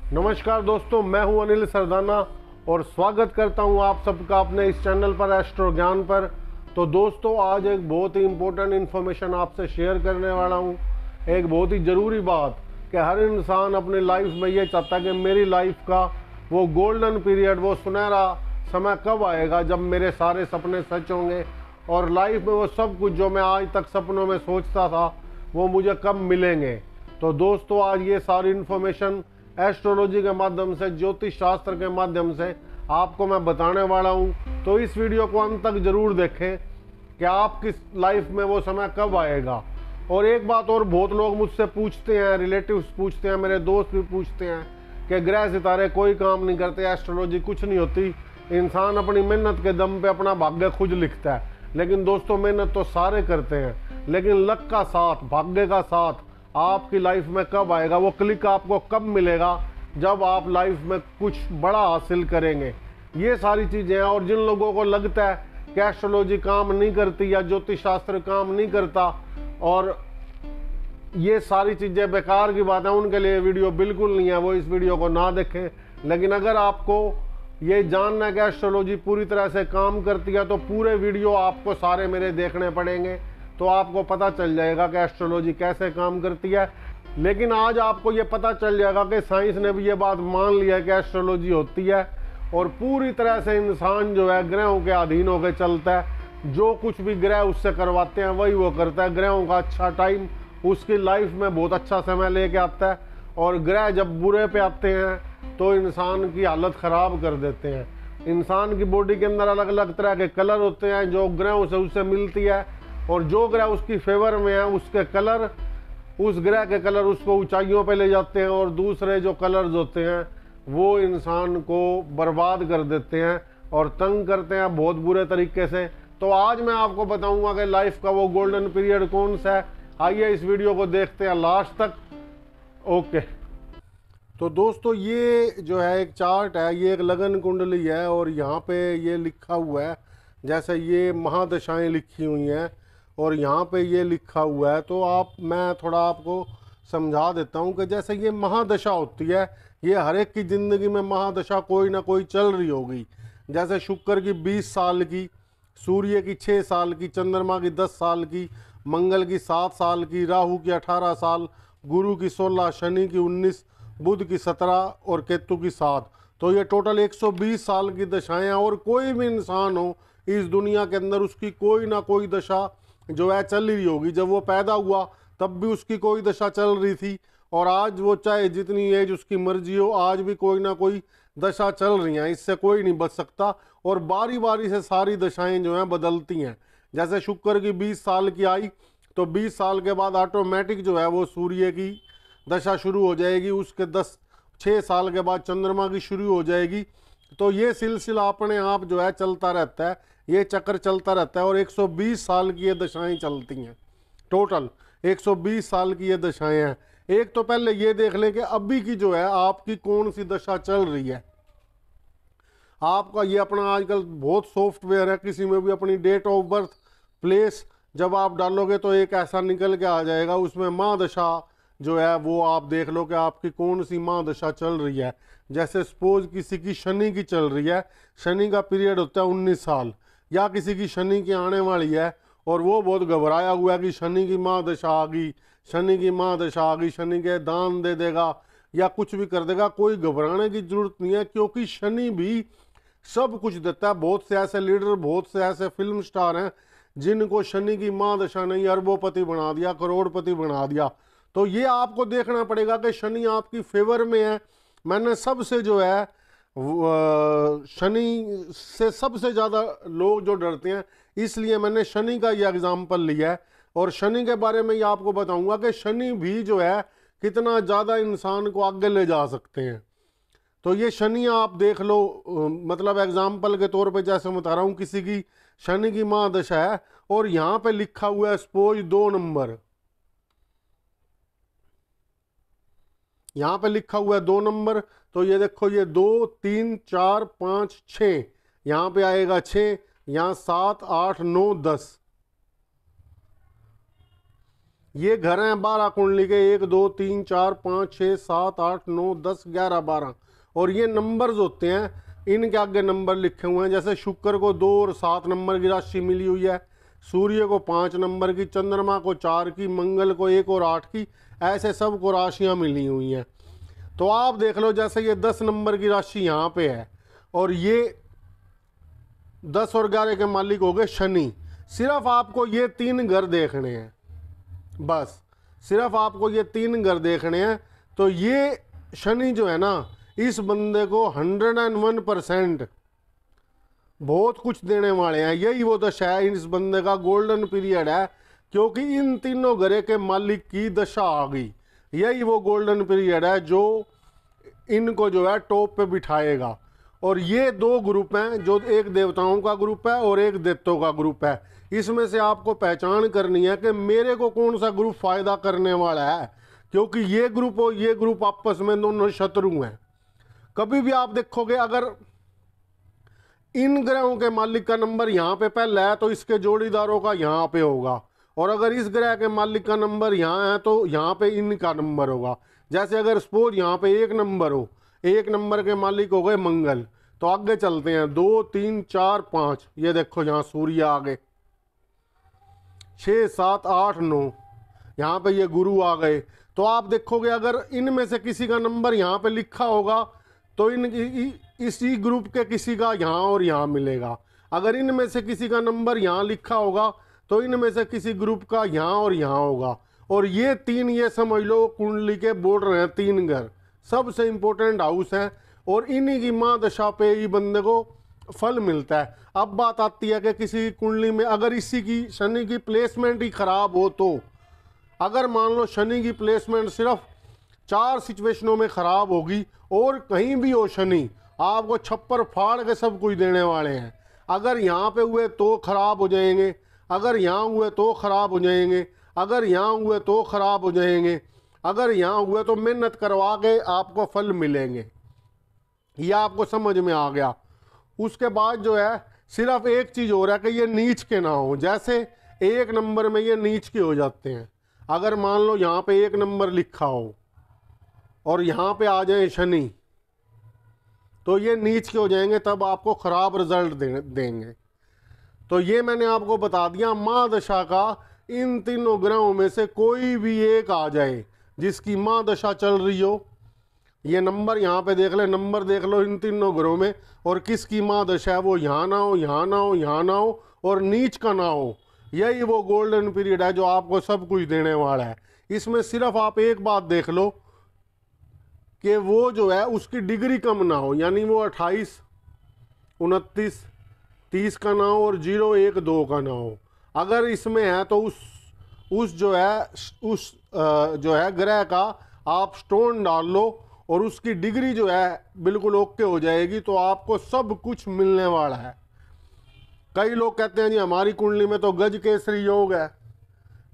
नमस्कार दोस्तों, मैं हूं अनिल सरदाना और स्वागत करता हूं आप सबका अपने इस चैनल पर एस्ट्रो ज्ञान पर। तो दोस्तों, आज एक बहुत ही इम्पोर्टेंट इन्फॉर्मेशन आपसे शेयर करने वाला हूं। एक बहुत ही ज़रूरी बात कि हर इंसान अपनी लाइफ में ये चाहता है कि मेरी लाइफ का वो गोल्डन पीरियड, वो सुनहरा समय कब आएगा जब मेरे सारे सपने सच होंगे और लाइफ में वो सब कुछ जो मैं आज तक सपनों में सोचता था वो मुझे कब मिलेंगे। तो दोस्तों, आज ये सारी इन्फॉर्मेशन एस्ट्रोलॉजी के माध्यम से, ज्योतिष शास्त्र के माध्यम से आपको मैं बताने वाला हूं। तो इस वीडियो को अंत तक जरूर देखें कि आपकी लाइफ में वो समय कब आएगा। और एक बात और, बहुत लोग मुझसे पूछते हैं, रिलेटिव्स पूछते हैं, मेरे दोस्त भी पूछते हैं कि ग्रह सितारे कोई काम नहीं करते, एस्ट्रोलॉजी कुछ नहीं होती, इंसान अपनी मेहनत के दम पे अपना भाग्य खुद लिखता है। लेकिन दोस्तों, मेहनत तो सारे करते हैं, लेकिन लक का साथ, भाग्य का साथ आपकी लाइफ में कब आएगा, वो क्लिक आपको कब मिलेगा जब आप लाइफ में कुछ बड़ा हासिल करेंगे, ये सारी चीज़ें हैं। और जिन लोगों को लगता है कि एस्ट्रोलॉजी काम नहीं करती या ज्योतिष शास्त्र काम नहीं करता और ये सारी चीज़ें बेकार की बात है, उनके लिए वीडियो बिल्कुल नहीं है, वो इस वीडियो को ना देखें। लेकिन अगर आपको ये जानना है कि एस्ट्रोलॉजी पूरी तरह से काम करती है तो पूरे वीडियो आपको सारे मेरे देखने पड़ेंगे, तो आपको पता चल जाएगा कि एस्ट्रोलॉजी कैसे काम करती है। लेकिन आज आपको ये पता चल जाएगा कि साइंस ने भी ये बात मान लिया कि एस्ट्रोलॉजी होती है और पूरी तरह से इंसान जो है ग्रहों के अधीन होकर चलता है। जो कुछ भी ग्रह उससे करवाते हैं वही वो करता है। ग्रहों का अच्छा टाइम उसकी लाइफ में बहुत अच्छा समय लेके आता है और ग्रह जब बुरे पे आते हैं तो इंसान की हालत ख़राब कर देते हैं। इंसान की बॉडी के अंदर अलग अलग तरह के कलर होते हैं जो ग्रहों से उससे मिलती है, और जो ग्रह उसकी फेवर में है उसके कलर, उस ग्रह के कलर उसको ऊंचाइयों पे ले जाते हैं, और दूसरे जो कलर्स होते हैं वो इंसान को बर्बाद कर देते हैं और तंग करते हैं बहुत बुरे तरीके से। तो आज मैं आपको बताऊंगा कि लाइफ का वो गोल्डन पीरियड कौन सा है। आइए इस वीडियो को देखते हैं लास्ट तक। ओके, तो दोस्तों, ये जो है एक चार्ट है, ये एक लगन कुंडली है और यहाँ पे ये लिखा हुआ है, जैसे ये महादशाएं लिखी हुई हैं और यहाँ पे ये लिखा हुआ है। तो मैं थोड़ा आपको समझा देता हूँ कि जैसे ये महादशा होती है, ये हर एक की ज़िंदगी में महादशा कोई ना कोई चल रही होगी। जैसे शुक्र की 20 साल की, सूर्य की 6 साल की, चंद्रमा की 10 साल की, मंगल की 7 साल की, राहु की 18 साल, गुरु की 16, शनि की 19, बुध की 17 और केतु की 7। तो ये टोटल 120 साल की दशाएं हैं। और कोई भी इंसान हो इस दुनिया के अंदर, उसकी कोई ना कोई दशा जो है चल रही होगी। जब वो पैदा हुआ तब भी उसकी कोई दशा चल रही थी, और आज वो चाहे जितनी एज उसकी मर्जी हो, आज भी कोई ना कोई दशा चल रही हैं, इससे कोई नहीं बच सकता। और बारी बारी से सारी दशाएं जो हैं बदलती हैं। जैसे शुक्र की 20 साल की आई तो 20 साल के बाद ऑटोमेटिक जो है वो सूर्य की दशा शुरू हो जाएगी, उसके 6 साल के बाद चंद्रमा की शुरू हो जाएगी। तो ये सिलसिला अपने आप जो है चलता रहता है, ये चक्र चलता रहता है। और 120 साल की ये दशाएं चलती हैं, टोटल 120 साल की ये दशाएं हैं। एक तो पहले ये देख लें कि अभी की जो है आपकी कौन सी दशा चल रही है। आपका ये अपना आजकल बहुत सॉफ्टवेयर है, किसी में भी अपनी डेट ऑफ बर्थ, प्लेस जब आप डालोगे तो एक ऐसा निकल के आ जाएगा, उसमें महादशा जो है वो आप देख लो कि आपकी कौन सी महादशा चल रही है। जैसे सपोज किसी की शनि की चल रही है, शनि का पीरियड होता है 19 साल, या किसी की शनि की आने वाली है और वो बहुत घबराया हुआ है कि शनि की महादशा आ गई, शनि की महादशा आ गई, शनि के दान दे देगा या कुछ भी कर देगा। कोई घबराने की जरूरत नहीं है, क्योंकि शनि भी सब कुछ देता है। बहुत से ऐसे लीडर, बहुत से ऐसे फिल्म स्टार हैं जिनको शनि की महादशा ने अरबोपति बना दिया, करोड़पति बना दिया। तो ये आपको देखना पड़ेगा कि शनि आपकी फेवर में है। मैंने सबसे जो है शनि से सबसे ज़्यादा लोग जो डरते हैं, इसलिए मैंने शनि का ये एग्जाम्पल लिया है। और शनि के बारे में ये आपको बताऊंगा कि शनि भी जो है कितना ज़्यादा इंसान को आगे ले जा सकते हैं। तो ये शनि आप देख लो, मतलब एग्जाम्पल के तौर पे जैसे मैं बता रहा हूँ, किसी की शनि की महादशा है और यहाँ पे लिखा हुआ है सपोज 2 नंबर, यहाँ पे लिखा हुआ है 2 नंबर। तो ये देखो, ये 2, 3, 4, 5, 6, यहाँ पे आएगा 6, यहाँ 7, 8, 9, 10, ये घर हैं 12 कुंडली के, 1 2 3 4 5 6 7 8 9 10 11 12, और ये नंबर्स होते हैं, इनके आगे नंबर लिखे हुए हैं। जैसे शुक्र को 2 और 7 नंबर की राशि मिली हुई है, सूर्य को 5 नंबर की, चंद्रमा को 4 की, मंगल को 1 और 8 की, ऐसे सब को राशियां मिली हुई हैं। तो आप देख लो, जैसे ये 10 नंबर की राशि यहाँ पे है, और ये 10 और 11 के मालिक हो गए शनि। सिर्फ आपको ये 3 घर देखने हैं, बस सिर्फ आपको ये 3 घर देखने हैं। तो ये शनि जो है ना, इस बंदे को 101% बहुत कुछ देने वाले हैं। यही वो दशा है, इस बंदे का गोल्डन पीरियड है, क्योंकि इन तीनों घरे के मालिक की दशा आ गई। यही वो गोल्डन पीरियड है जो इनको जो है टॉप पे बिठाएगा। और ये 2 ग्रुप हैं, जो एक देवताओं का ग्रुप है और एक दैत्यों का ग्रुप है। इसमें से आपको पहचान करनी है कि मेरे को कौन सा ग्रुप फायदा करने वाला है, क्योंकि ये ग्रुप और ये ग्रुप आपस में दोनों शत्रु हैं। कभी भी आप देखोगे, अगर इन ग्रहों के मालिक का नंबर यहाँ पे पहला है तो इसके जोड़ीदारों का यहाँ पे होगा, और अगर इस ग्रह के मालिक का नंबर यहाँ है तो यहाँ पे इनका नंबर होगा। जैसे अगर सपोज यहाँ पे 1 नंबर हो, 1 नंबर के मालिक हो गए मंगल, तो आगे चलते हैं 2 3 4 5, ये देखो यहाँ सूर्य आ गए, 6 7 8 9, यहाँ पे ये गुरु आ गए। तो आप देखोगे, अगर इनमें से किसी का नंबर यहाँ पे लिखा होगा तो इसी ग्रुप के किसी का यहाँ और यहाँ मिलेगा। अगर इनमें से किसी का नंबर यहाँ लिखा होगा तो इनमें से किसी ग्रुप का यहाँ और यहाँ होगा। और ये 3, ये समझ लो कुंडली के बॉर्डर हैं, 3 घर सबसे इंपॉर्टेंट हाउस हैं, और इन्हीं की माँ दशा पे ही बंदे को फल मिलता है। अब बात आती है कि किसी कुंडली में अगर इसी की शनि की प्लेसमेंट ही खराब हो, तो अगर मान लो शनि की प्लेसमेंट सिर्फ 4 सिचुएशनों में खराब होगी, और कहीं भी हो शनि, आपको छप्पर फाड़ के सब कुछ देने वाले हैं। अगर यहाँ पे हुए तो खराब हो जाएंगे, अगर यहाँ हुए तो खराब हो जाएंगे, अगर यहाँ हुए तो खराब हो जाएंगे, अगर यहाँ हुए तो मेहनत करवा के आपको फल मिलेंगे। ये आपको समझ में आ गया। उसके बाद जो है सिर्फ एक चीज़ हो रहा है कि ये नीच के ना हो। जैसे 1 नंबर में ये नीच के हो जाते हैं। अगर मान लो यहाँ पे 1 नंबर लिखा हो और यहाँ पे आ जाए शनि, तो ये नीच के हो जाएंगे, तब आपको ख़राब रिजल्ट देंगे। तो ये मैंने आपको बता दिया, माँ दशा का इन तीनों ग्रहों में से कोई भी एक आ जाए जिसकी माँ दशा चल रही हो। ये नंबर यहाँ पे देख ले, नंबर देख लो इन तीनों ग्रहों में, और किसकी माँ दशा है, वो यहाँ ना हो, यहाँ ना हो, यहाँ ना हो, और नीच का ना हो। यही वो गोल्डन पीरियड है जो आपको सब कुछ देने वाला है। इसमें सिर्फ आप एक बात देख लो कि वो जो है उसकी डिग्री कम ना हो, यानी वो 28 29 30 का ना हो और 0 1 2 का ना हो। अगर इसमें है तो उस जो है ग्रह का आप स्टोन डाल लो और उसकी डिग्री जो है बिल्कुल ओके हो जाएगी, तो आपको सब कुछ मिलने वाला है। कई लोग कहते हैं जी हमारी कुंडली में तो गज केसरी योग है।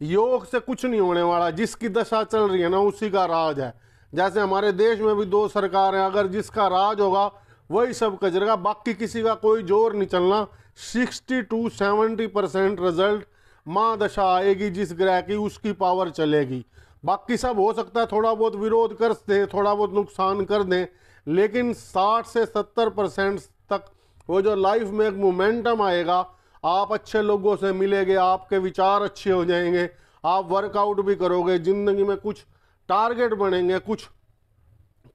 योग से कुछ नहीं होने वाला, जिसकी दशा चल रही है ना उसी का राज है। जैसे हमारे देश में भी 2 सरकार हैं, अगर जिसका राज होगा वही सब करेगा, बाकी किसी का कोई जोर नहीं चलना। 60 to 70% रिजल्ट माँ दशा आएगी जिस ग्रह की, उसकी पावर चलेगी। बाकी सब हो सकता है थोड़ा बहुत विरोध कर दें, थोड़ा बहुत नुकसान कर दें, लेकिन 60 से 70% तक वो जो लाइफ में एक मोमेंटम आएगा, आप अच्छे लोगों से मिलेंगे, आपके विचार अच्छे हो जाएंगे, आप वर्कआउट भी करोगे, ज़िंदगी में कुछ टारगेट बनेंगे, कुछ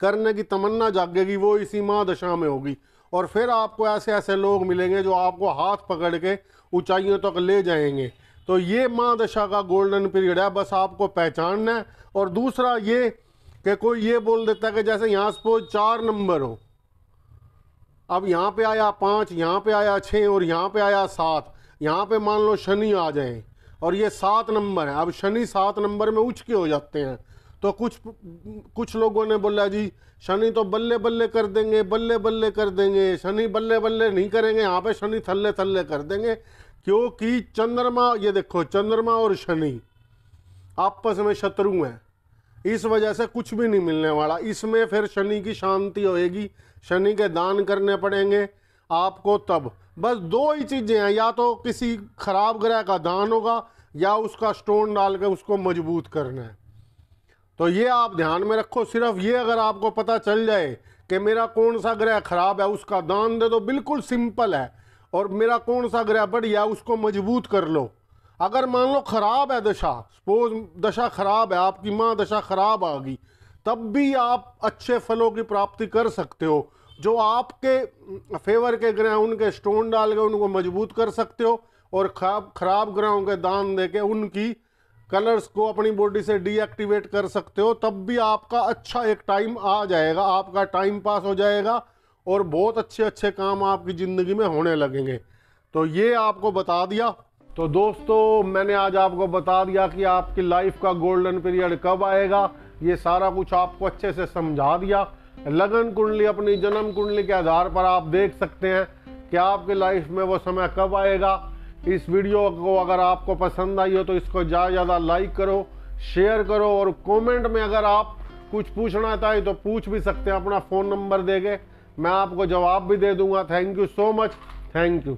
करने की तमन्ना जागेगी, वो इसी माँ दशा में होगी। और फिर आपको ऐसे ऐसे लोग मिलेंगे जो आपको हाथ पकड़ के ऊंचाइयों तक ले जाएंगे। तो ये माँ दशा का गोल्डन पीरियड है, बस आपको पहचानना है। और दूसरा ये कि कोई ये बोल देता है कि जैसे यहाँ सपोज 4 नंबर हो, अब यहाँ पे आया 5, यहाँ पे आया 6 और यहाँ पे आया 7, यहाँ पे मान लो शनि आ जाए और ये 7 नंबर है। अब शनि 7 नंबर में उच्च के हो जाते हैं, तो कुछ लोगों ने बोला जी शनि तो बल्ले बल्ले कर देंगे, बल्ले बल्ले कर देंगे। शनि बल्ले बल्ले नहीं करेंगे, यहाँ पे शनि थल्ले थल्ले कर देंगे, क्योंकि चंद्रमा, ये देखो चंद्रमा और शनि आपस में शत्रु हैं, इस वजह से कुछ भी नहीं मिलने वाला। इसमें फिर शनि की शांति होएगी, शनि के दान करने पड़ेंगे आपको। तब बस 2 ही चीज़ें हैं, या तो किसी खराब ग्रह का दान होगा या उसका स्टोन डाल के उसको मजबूत करना है। तो ये आप ध्यान में रखो। सिर्फ ये अगर आपको पता चल जाए कि मेरा कौन सा ग्रह खराब है, उसका दान दे दो, बिल्कुल सिंपल है। और मेरा कौन सा ग्रह बढ़िया है, उसको मजबूत कर लो। अगर मान लो खराब है दशा, सपोज दशा खराब है, आपकी माँ दशा खराब आ गई, तब भी आप अच्छे फलों की प्राप्ति कर सकते हो। जो आपके फेवर के ग्रह उनके स्टोन डाल के उनको मजबूत कर सकते हो, और खराब ग्रहों के दान दे के उनकी कलर्स को अपनी बॉडी से डीएक्टिवेट कर सकते हो। तब भी आपका अच्छा एक टाइम आ जाएगा, आपका टाइम पास हो जाएगा और बहुत अच्छे अच्छे काम आपकी ज़िंदगी में होने लगेंगे। तो ये आपको बता दिया। तो दोस्तों मैंने आज आपको बता दिया कि आपकी लाइफ का गोल्डन पीरियड कब आएगा, ये सारा कुछ आपको अच्छे से समझा दिया। लगन कुंडली, अपनी जन्म कुंडली के आधार पर आप देख सकते हैं कि आपकी लाइफ में वो समय कब आएगा। इस वीडियो को अगर आपको पसंद आई हो तो इसको ज़्यादा ज़्यादा लाइक करो, शेयर करो, और कमेंट में अगर आप कुछ पूछना चाहें तो पूछ भी सकते हैं। अपना फ़ोन नंबर देके मैं आपको जवाब भी दे दूंगा। Thank you so much. Thank you.